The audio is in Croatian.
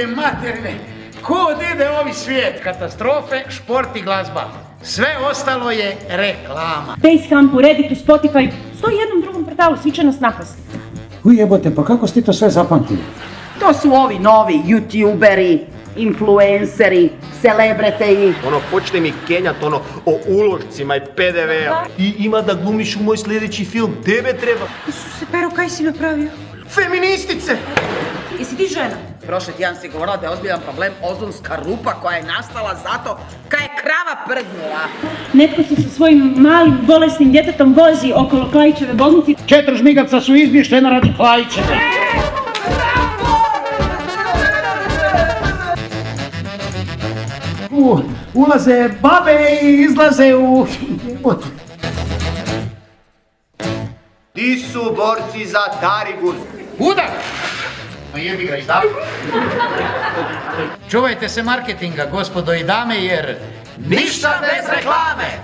majke materine, kud ide ovi svijet? Katastrofe, šport i glazba. Sve ostalo je reklama. Basecampu, Redditu, Spotify, stoji jednom drugom portalu, svi će nas napasti. Ujebote, pa kako ste to sve zapamtili? To su ovi novi youtuberi, influenceri, celebritiji. Počne mi kenjat o ulošcima i PDV-a. I ima da glumiš u moj sljedeći film, tebe treba. Isuse, Pero, kaj si napravio? Feministice! Jesi ti žena? Prošli tjedan si govorila da je ozbiljan problem ozonska rupa koja je nastala zato kad je krava prdnula. Netko se sa svojim malim bolesnim djetetom vozi okolo Klaićeve bolnice. 4 žmigavca su izmještena radi Klaiće. Ulaze babe i izlaze u... Ti su borci za Dariguz. Udar! Ma jebi ga izdavno. Čuvajte se marketinga, gospodo i dame, jer... Ništa bez reklame!